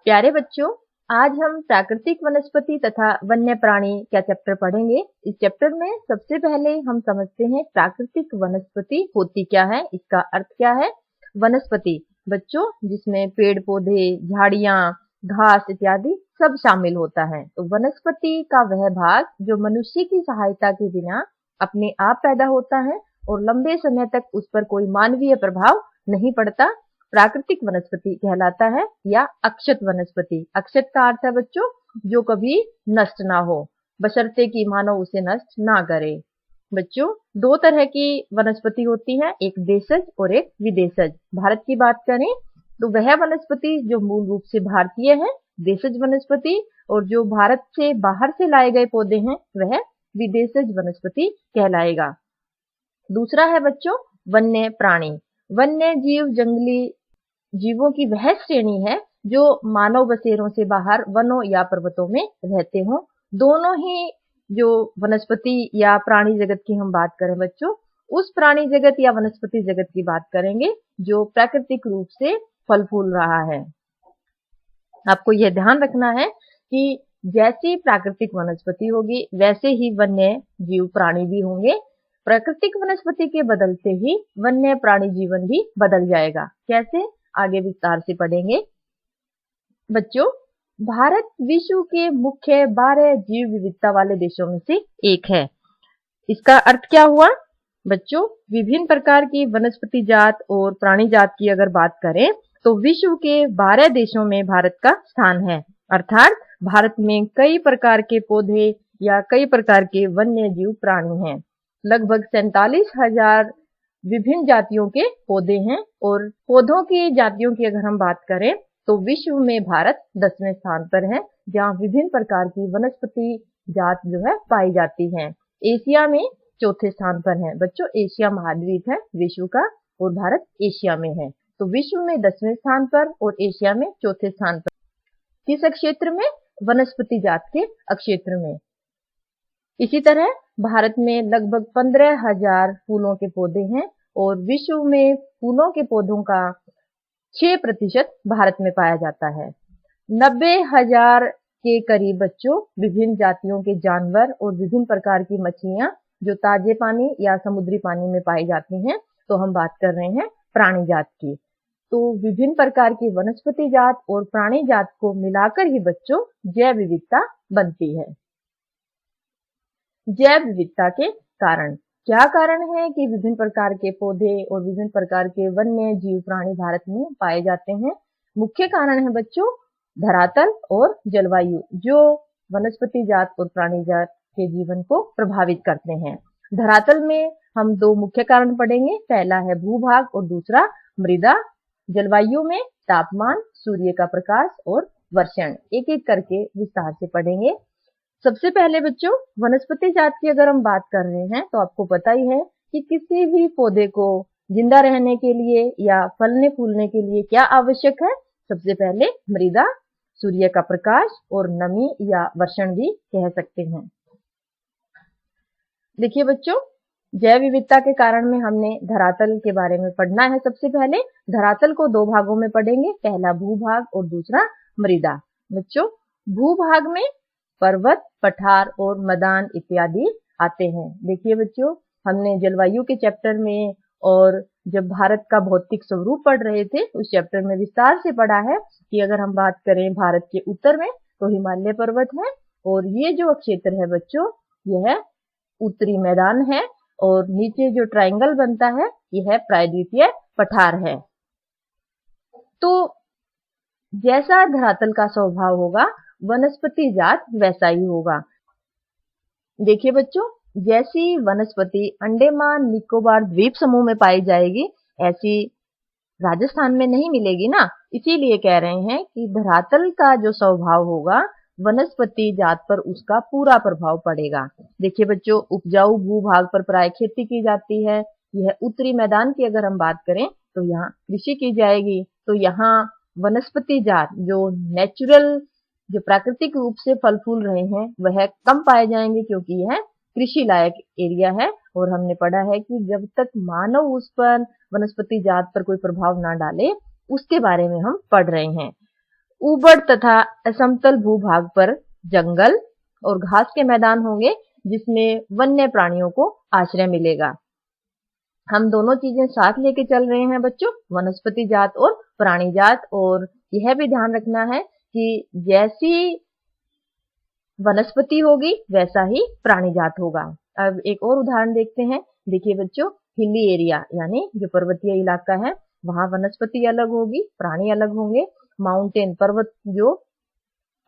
प्यारे बच्चों, आज हम प्राकृतिक वनस्पति तथा वन्य प्राणी का चैप्टर पढ़ेंगे। इस चैप्टर में सबसे पहले हम समझते हैं प्राकृतिक वनस्पति होती क्या है, इसका अर्थ क्या है। वनस्पति बच्चों जिसमें पेड़ पौधे, झाड़ियां, घास इत्यादि सब शामिल होता है। तो वनस्पति का वह भाग जो मनुष्य की सहायता के बिना अपने आप पैदा होता है और लंबे समय तक उस पर कोई मानवीय प्रभाव नहीं पड़ता, प्राकृतिक वनस्पति कहलाता है। या अक्षत वनस्पति, अक्षत का अर्थ है बच्चों जो कभी नष्ट ना हो, बशर्ते कि मानव उसे नष्ट ना करे। बच्चों दो तरह की वनस्पति होती है, एक देशज और एक विदेशज। भारत की बात करें तो वह वनस्पति जो मूल रूप से भारतीय है देशज वनस्पति, और जो भारत से बाहर से लाए गए पौधे हैं वह विदेशज वनस्पति कहलाएगा। दूसरा है बच्चों वन्य प्राणी। वन्य जीव जंगली जीवों की वह श्रेणी है जो मानव बसेरों से बाहर वनों या पर्वतों में रहते हों। दोनों ही जो वनस्पति या प्राणी जगत की हम बात करें बच्चों, उस प्राणी जगत या वनस्पति जगत की बात करेंगे जो प्राकृतिक रूप से फल फूल रहा है। आपको यह ध्यान रखना है कि जैसी प्राकृतिक वनस्पति होगी वैसे ही वन्य जीव प्राणी भी होंगे। प्राकृतिक वनस्पति के बदलते ही वन्य प्राणी जीवन भी बदल जाएगा। कैसे, आगे विस्तार से पढ़ेंगे। बच्चों भारत विश्व के मुख्य 12 जीव विविधता वाले देशों में से एक है। इसका अर्थ क्या हुआ बच्चों, विभिन्न प्रकार की वनस्पति जात और प्राणी जात की अगर बात करें तो विश्व के 12 देशों में भारत का स्थान है। अर्थात भारत में कई प्रकार के पौधे या कई प्रकार के वन्य जीव प्राणी हैं। लगभग 47,000 विभिन्न जातियों के पौधे हैं, और पौधों की जातियों की अगर हम बात करें तो विश्व में भारत 10वें स्थान पर है, जहां विभिन्न प्रकार की वनस्पति जात जो है पाई जाती हैं। एशिया में चौथे स्थान पर है बच्चों। एशिया महाद्वीप है विश्व का और भारत एशिया में है। तो विश्व में 10वें स्थान पर और एशिया में चौथे स्थान पर। किस क्षेत्र में? वनस्पति जात के क्षेत्र में। इसी तरह भारत में लगभग 15,000 फूलों के पौधे हैं, और विश्व में फूलों के पौधों का 6% भारत में पाया जाता है। 90,000 के करीब बच्चों विभिन्न जातियों के जानवर और विभिन्न प्रकार की मछलियां जो ताजे पानी या समुद्री पानी में पाई जाती हैं। तो हम बात कर रहे हैं प्राणी जात की। तो विभिन्न प्रकार की वनस्पति जात और प्राणी जात को मिलाकर ही बच्चों जैव विविधता बनती है। जैव विविधता के कारण क्या कारण है कि विभिन्न प्रकार के पौधे और विभिन्न प्रकार के वन्य जीव प्राणी भारत में पाए जाते हैं? मुख्य कारण है बच्चों धरातल और जलवायु, जो वनस्पति जात और प्राणी जात के जीवन को प्रभावित करते हैं। धरातल में हम दो मुख्य कारण पढ़ेंगे, पहला है भूभाग और दूसरा मृदा। जलवायु में तापमान, सूर्य का प्रकाश और वर्षण। एक एक करके विस्तार से पढ़ेंगे। सबसे पहले बच्चों वनस्पति जात की अगर हम बात कर रहे हैं तो आपको पता ही है कि किसी भी पौधे को जिंदा रहने के लिए या फलने फूलने के लिए क्या आवश्यक है? सबसे पहले मृदा, सूर्य का प्रकाश और नमी या वर्षण भी कह सकते हैं। देखिए बच्चों, जैव विविधता के कारण में हमने धरातल के बारे में पढ़ना है। सबसे पहले धरातल को दो भागों में पढ़ेंगे, पहला भूभाग और दूसरा मृदा। बच्चों भूभाग में पर्वत, पठार और मैदान इत्यादि आते हैं। देखिए बच्चों, हमने जलवायु के चैप्टर में और जब भारत का भौतिक स्वरूप पढ़ रहे थे उस चैप्टर में विस्तार से पढ़ा है कि अगर हम बात करें भारत के उत्तर में तो हिमालय पर्वत है, और ये जो क्षेत्र है बच्चों यह उत्तरी मैदान है, और नीचे जो ट्रायंगल बनता है यह प्रायद्वीपीय पठार है। तो जैसा धरातल का स्वभाव होगा वनस्पति जात वैसा ही होगा। देखिए बच्चों, जैसी वनस्पति अंडमान निकोबार द्वीप समूह में पाई जाएगी ऐसी राजस्थान में नहीं मिलेगी ना। इसीलिए कह रहे हैं कि धरातल का जो स्वभाव होगा वनस्पति जात पर उसका पूरा प्रभाव पड़ेगा। देखिए बच्चों, उपजाऊ भूभाग पर प्राय खेती की जाती है। यह उत्तरी मैदान की अगर हम बात करें तो यहाँ कृषि की जाएगी। तो यहाँ वनस्पति जात जो नेचुरल, जो प्राकृतिक रूप से फल फूल रहे हैं वह कम पाए जाएंगे, क्योंकि यह कृषि लायक एरिया है। और हमने पढ़ा है कि जब तक मानव उस पर वनस्पति जात पर कोई प्रभाव ना डाले उसके बारे में हम पढ़ रहे हैं। ऊबड़ तथा असमतल भूभाग पर जंगल और घास के मैदान होंगे जिसमें वन्य प्राणियों को आश्रय मिलेगा। हम दोनों चीजें साथ लेके चल रहे हैं बच्चों, वनस्पति जात और प्राणी जात। और यह भी ध्यान रखना है कि जैसी वनस्पति होगी वैसा ही प्राणी जात होगा। अब एक और उदाहरण देखते हैं। देखिए बच्चों, हिली एरिया यानी जो पर्वतीय इलाका है वहां वनस्पति अलग होगी, प्राणी अलग होंगे। माउंटेन पर्वत जो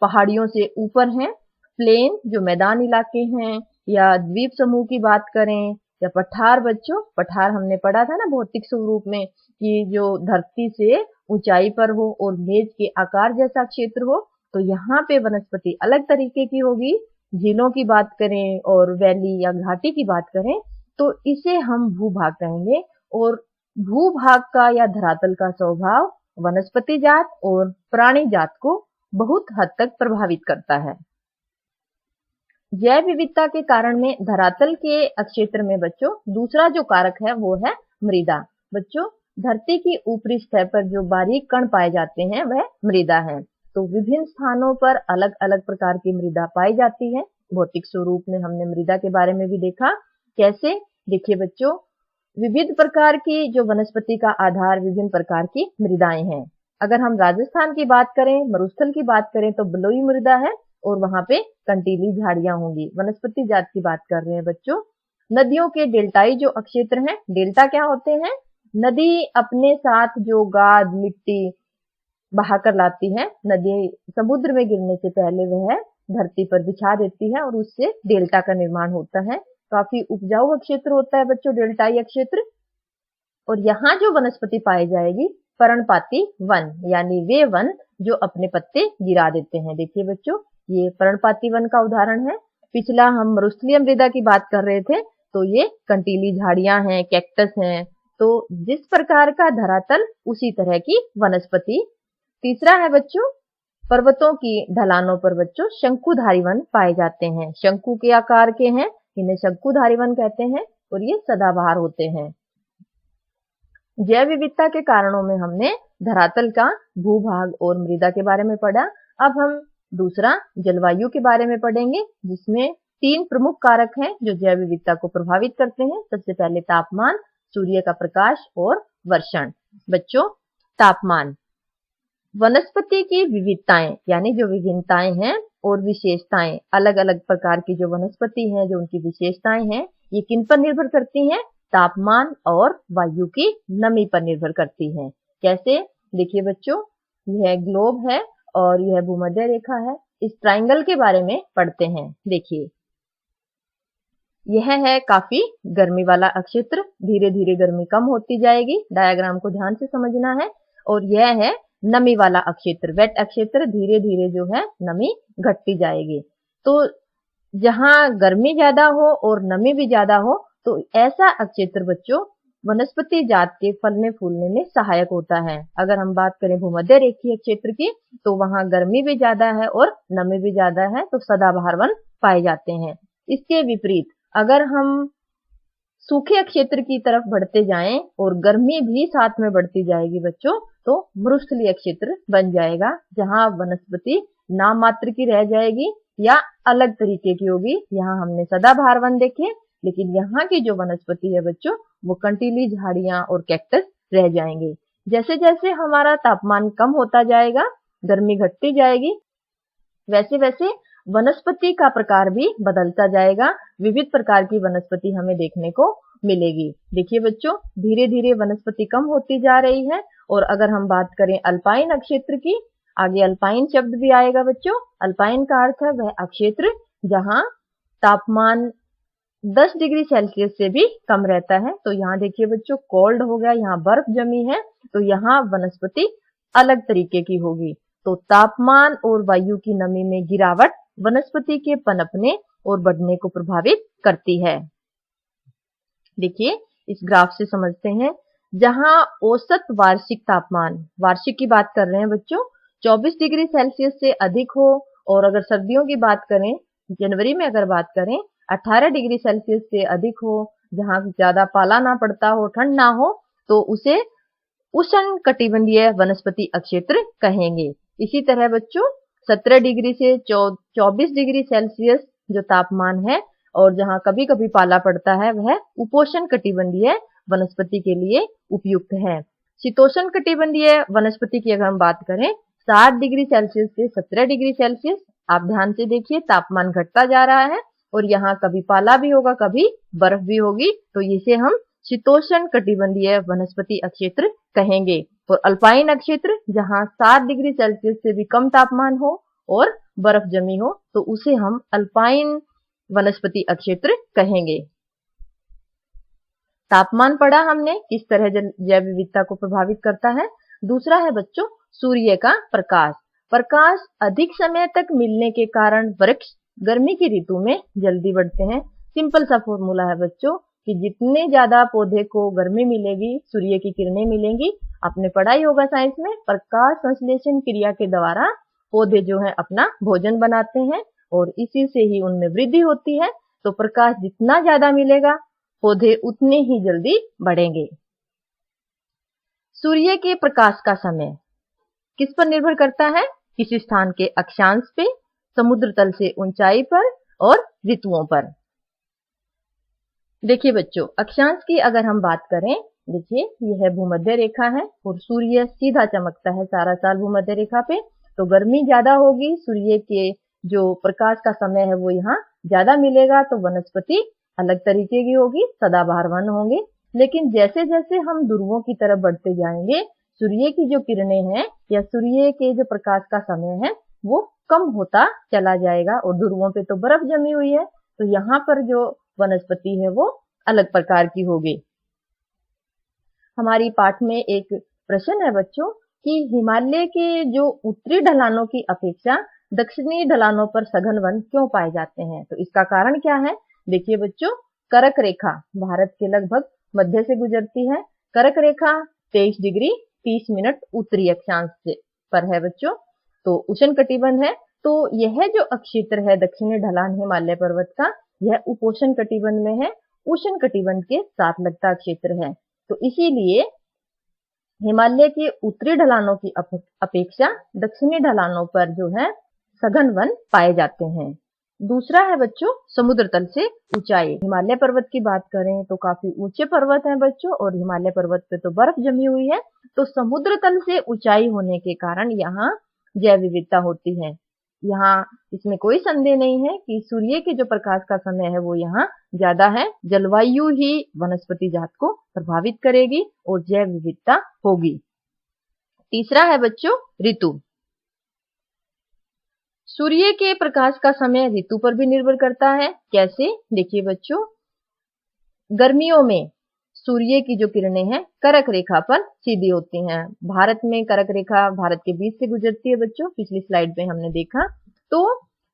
पहाड़ियों से ऊपर हैं, प्लेन जो मैदान इलाके हैं, या द्वीप समूह की बात करें, या पठार। बच्चों पठार हमने पढ़ा था ना भौतिक स्वरूप में, कि जो धरती से ऊंचाई पर हो और मेज के आकार जैसा क्षेत्र हो। तो यहाँ पे वनस्पति अलग तरीके की होगी। झीलों की बात करें और वैली या घाटी की बात करें तो इसे हम भूभाग कहेंगे। और भूभाग का या धरातल का स्वभाव वनस्पति जात और प्राणी जात को बहुत हद तक प्रभावित करता है। जैव विविधता के कारण में धरातल के क्षेत्र में बच्चों दूसरा जो कारक है वो है मृदा। बच्चों धरती की ऊपरी सतह पर जो बारीक कण पाए जाते हैं वह मृदा है। तो विभिन्न स्थानों पर अलग अलग प्रकार की मृदा पाई जाती है। भौतिक स्वरूप में हमने मृदा के बारे में भी देखा। कैसे? देखिए बच्चों, विविध प्रकार की जो वनस्पति का आधार विभिन्न प्रकार की मृदाएं हैं। अगर हम राजस्थान की बात करें, मरुस्थल की बात करें तो बलुई मृदा है और वहां पे कंटीली झाड़ियां होंगी। वनस्पति जात की बात कर रहे हैं बच्चों। नदियों के डेल्टाई जो क्षेत्र हैं, डेल्टा क्या होते हैं? नदी अपने साथ जो गाद मिट्टी बहाकर लाती है, नदी समुद्र में गिरने से पहले वह धरती पर बिछा देती है और उससे डेल्टा का निर्माण होता है। काफी उपजाऊ क्षेत्र होता है बच्चों डेल्टाई क्षेत्र। और यहाँ जो वनस्पति पाई जाएगी पर्णपाती वन, यानी वे वन जो अपने पत्ते गिरा देते हैं। देखिए बच्चों, ये पर्णपाती वन का उदाहरण है। पिछला हम मरुस्थलीय मृदा की बात कर रहे थे तो ये कंटीली झाड़ियां हैं, कैक्टस हैं। तो जिस प्रकार का धरातल उसी तरह की वनस्पति। तीसरा है बच्चों, पर्वतों की ढलानों पर बच्चों शंकुधारी वन पाए जाते हैं। शंकु के आकार के हैं, इन्हें शंकुधारी वन कहते हैं और ये सदाबहार होते हैं। जैव विविधता के कारणों में हमने धरातल का, भूभाग और मृदा के बारे में पढ़ा। अब हम दूसरा जलवायु के बारे में पढ़ेंगे, जिसमें 3 प्रमुख कारक हैं जो जैव विविधता को प्रभावित करते हैं। सबसे पहले तापमान, सूर्य का प्रकाश और वर्षण। बच्चों तापमान, वनस्पति की विविधताएं यानी जो विभिन्नताएं हैं और विशेषताएं, अलग अलग प्रकार की जो वनस्पति हैं जो उनकी विशेषताएं हैं, ये किन पर निर्भर करती हैं? तापमान और वायु की नमी पर निर्भर करती हैं। कैसे? देखिए बच्चों, यह ग्लोब है और यह भूमध्य रेखा है। इस ट्राइंगल के बारे में पढ़ते हैं। देखिए, यह है काफी गर्मी वाला क्षेत्र, धीरे धीरे गर्मी कम होती जाएगी। डायग्राम को ध्यान से समझना है। और यह है नमी वाला क्षेत्र, वेट क्षेत्र, धीरे धीरे जो है नमी घटती जाएगी। तो जहां गर्मी ज्यादा हो और नमी भी ज्यादा हो तो ऐसा क्षेत्र बच्चों वनस्पति जात के फलने फूलने में सहायक होता है। अगर हम बात करें भूमध्य रेखीय क्षेत्र की तो वहां गर्मी भी ज्यादा है और नमी भी ज्यादा है, तो सदाबहार वन पाए जाते हैं। इसके विपरीत अगर हम सूखे क्षेत्र की तरफ बढ़ते जाएं और गर्मी भी साथ में बढ़ती जाएगी बच्चों, तो मरुस्थलीय क्षेत्र बन जाएगा, जहां वनस्पति नाम मात्र की रह जाएगी या अलग तरीके की होगी। यहाँ हमने सदाबहार वन देखे, लेकिन यहाँ की जो वनस्पति है बच्चों वो कंटीली झाड़ियां और कैक्टस रह जाएंगे। जैसे जैसे हमारा तापमान कम होता जाएगा, गर्मी घटती जाएगी, वैसे वैसे वनस्पति का प्रकार भी बदलता जाएगा। विविध प्रकार की वनस्पति हमें देखने को मिलेगी। देखिए बच्चों, धीरे धीरे वनस्पति कम होती जा रही है। और अगर हम बात करें अल्पाइन क्षेत्र की, आगे अल्पाइन शब्द भी आएगा बच्चों। अल्पाइन का अर्थ है वह क्षेत्र जहां तापमान 10 डिग्री सेल्सियस से भी कम रहता है। तो यहाँ देखिए बच्चों, कोल्ड हो गया, यहाँ बर्फ जमी है, तो यहाँ वनस्पति अलग तरीके की होगी। तो तापमान और वायु की नमी में गिरावट वनस्पति के पनपने और बढ़ने को प्रभावित करती है। देखिए, इस ग्राफ से समझते हैं। जहां औसत वार्षिक तापमान, वार्षिक की बात कर रहे हैं बच्चों, 24 डिग्री सेल्सियस से अधिक हो, और अगर सर्दियों की बात करें, जनवरी में अगर बात करें 18 डिग्री सेल्सियस से अधिक हो, जहां ज्यादा पाला ना पड़ता हो, ठंड ना हो, तो उसे उष्ण कटिबंधीय वनस्पति क्षेत्र कहेंगे। इसी तरह बच्चों 17 डिग्री से 24 डिग्री सेल्सियस जो तापमान है और जहाँ कभी कभी पाला पड़ता है वह उपोष्ण कटिबंधीय वनस्पति के लिए उपयुक्त है। शीतोष्ण कटिबंधीय वनस्पति की अगर हम बात करें 7 डिग्री सेल्सियस से 17 डिग्री सेल्सियस, आप ध्यान से देखिए तापमान घटता जा रहा है और यहाँ कभी पाला भी होगा कभी बर्फ भी होगी, तो इसे हम शीतोष्ण कटिबंधीय वनस्पति अक्षेत्र कहेंगे। और अल्पाइन अक्षेत्र जहाँ 7 डिग्री सेल्सियस से भी कम तापमान हो और बर्फ जमी हो तो उसे हम अल्पाइन वनस्पति अक्षेत्र कहेंगे। तापमान पढ़ा हमने किस तरह जैव विविधता को प्रभावित करता है। दूसरा है बच्चों सूर्य का प्रकाश। प्रकाश अधिक समय तक मिलने के कारण वृक्ष गर्मी की ऋतु में जल्दी बढ़ते हैं। सिंपल सा फॉर्मूला है बच्चों कि जितने ज्यादा पौधे को गर्मी मिलेगी, सूर्य की किरणें मिलेंगी, आपने पढ़ाई होगा साइंस में, प्रकाश संश्लेषण क्रिया के द्वारा पौधे जो है अपना भोजन बनाते हैं और इसी से ही उनमें वृद्धि होती है। तो प्रकाश जितना ज्यादा मिलेगा पौधे उतने ही जल्दी बढ़ेंगे। सूर्य के प्रकाश का समय किस पर निर्भर करता है? किसी स्थान के अक्षांश पे, समुद्र तल से ऊंचाई पर और ऋतुओं पर। देखिए बच्चों अक्षांश की अगर हम बात करें, देखिए यह भूमध्य रेखा है और सूर्य सीधा चमकता है सारा साल भूमध्य रेखा पे, तो गर्मी ज्यादा होगी, सूर्य के जो प्रकाश का समय है वो यहाँ ज्यादा मिलेगा, तो वनस्पति अलग तरीके की होगी, सदाबहार वन होंगे। लेकिन जैसे जैसे हम ध्रुवों की तरफ बढ़ते जाएंगे, सूर्य की जो किरणें हैं या सूर्य के जो प्रकाश का समय है वो कम होता चला जाएगा और ध्रुवों पे तो बर्फ जमी हुई है, तो यहाँ पर जो वनस्पति है वो अलग प्रकार की होगी। हमारी पाठ में एक प्रश्न है बच्चों कि हिमालय के जो उत्तरी ढलानों की अपेक्षा दक्षिणी ढलानों पर सघन वन क्यों पाए जाते हैं, तो इसका कारण क्या है। देखिए बच्चों कर्क रेखा भारत के लगभग मध्य से गुजरती है। कर्क रेखा 23 डिग्री 30 मिनट उत्तरी अक्षांश पर है बच्चों, तो उष्ण कटिबंध है। तो यह जो अक्षेत्र है दक्षिणी ढलान हिमालय पर्वत का, यह उपोष्ण कटिबंध में है, उष्ण कटिबंध के साथ लगता क्षेत्र है। तो इसीलिए हिमालय के उत्तरी ढलानों की अपेक्षा दक्षिणी ढलानों पर जो है सघन वन पाए जाते हैं। दूसरा है बच्चों समुद्र तल से ऊंचाई। हिमालय पर्वत की बात करें तो काफी ऊंचे पर्वत हैं बच्चों और हिमालय पर्वत पे तो बर्फ जमी हुई है, तो समुद्र तल से ऊंचाई होने के कारण यहाँ जैव विविधता होती है। यहाँ इसमें कोई संदेह नहीं है कि सूर्य के जो प्रकाश का समय है वो यहाँ ज्यादा है। जलवायु ही वनस्पति जात को प्रभावित करेगी और जैव विविधता होगी। तीसरा है बच्चों ऋतु। सूर्य के प्रकाश का समय ऋतु पर भी निर्भर करता है। कैसे? देखिए बच्चों गर्मियों में सूर्य की जो किरणें हैं कर्क रेखा पर सीधी होती हैं। भारत में कर्क रेखा भारत के बीच से गुजरती है बच्चों, पिछली स्लाइड में हमने देखा। तो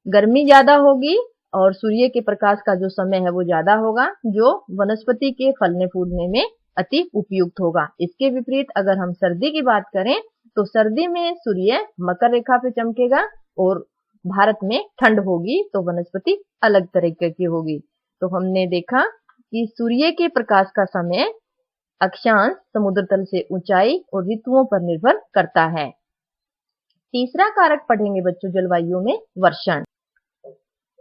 गर्मी ज्यादा होगी और सूर्य के प्रकाश का जो समय है वो ज्यादा होगा, जो वनस्पति के फलने फूलने में अति उपयुक्त होगा। इसके विपरीत अगर हम सर्दी की बात करें तो सर्दी में सूर्य मकर रेखा पे चमकेगा और भारत में ठंड होगी, तो वनस्पति अलग तरीके की होगी। तो हमने देखा कि सूर्य के प्रकाश का समय अक्षांश, समुद्र तल से ऊंचाई और ऋतुओं पर निर्भर करता है। तीसरा कारक पढ़ेंगे बच्चों जलवायु में वर्षण।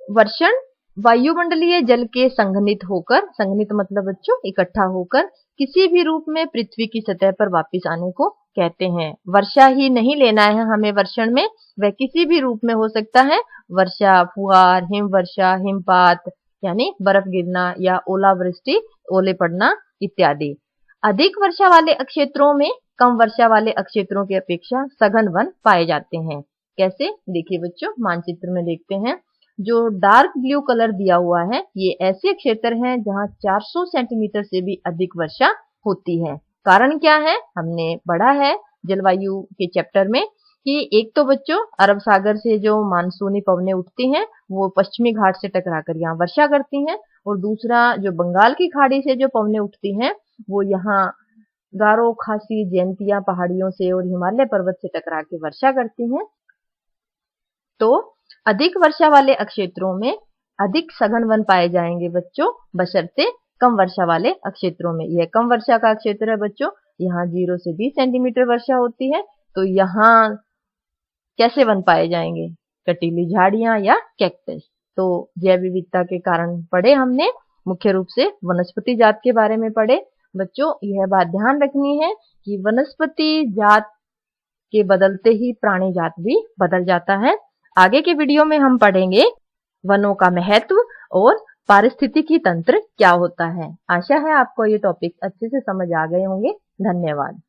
वर्षण वायुमंडलीय जल के संघनित होकर, संघनित मतलब बच्चों इकट्ठा होकर किसी भी रूप में पृथ्वी की सतह पर वापस आने को कहते हैं। वर्षा ही नहीं लेना है हमें वर्षण में, वह किसी भी रूप में हो सकता है। वर्षा, फुहार, हिमवर्षा, हिमपात यानी बर्फ गिरना या ओलावृष्टि, ओले पड़ना इत्यादि। अधिक वर्षा वाले क्षेत्रों में कम वर्षा वाले क्षेत्रों की अपेक्षा सघन वन पाए जाते हैं। कैसे? देखिए बच्चों मानचित्र में देखते हैं, जो डार्क ब्लू कलर दिया हुआ है ये ऐसे क्षेत्र हैं जहां 400 सेंटीमीटर से भी अधिक वर्षा होती है। कारण क्या है? हमने पढ़ा है जलवायु के चैप्टर में कि एक तो बच्चों अरब सागर से जो मानसूनी पवनें उठती हैं वो पश्चिमी घाट से टकराकर यहाँ वर्षा करती हैं, और दूसरा जो बंगाल की खाड़ी से जो पवनें उठती हैं वो यहाँ गारो, खासी, जयंतिया पहाड़ियों से और हिमालय पर्वत से टकरा के वर्षा करती हैं। तो अधिक वर्षा वाले क्षेत्रों में अधिक सघन वन पाए जाएंगे बच्चों, बशर्ते कम वर्षा वाले क्षेत्रों में। यह कम वर्षा का क्षेत्र है बच्चों, यहाँ 0 से 20 सेंटीमीटर वर्षा होती है, तो यहाँ कैसे वन पाए जाएंगे, कटीली झाड़ियां या कैक्टस। तो जैव विविधता के कारण पढ़े हमने, मुख्य रूप से वनस्पति जात के बारे में पढ़े। बच्चों, यह बात ध्यान रखनी है कि वनस्पति जात के बदलते ही प्राणी जात भी बदल जाता है। आगे के वीडियो में हम पढ़ेंगे वनों का महत्व और पारिस्थितिकी तंत्र क्या होता है। आशा है आपको ये टॉपिक अच्छे से समझ आ गए होंगे। धन्यवाद।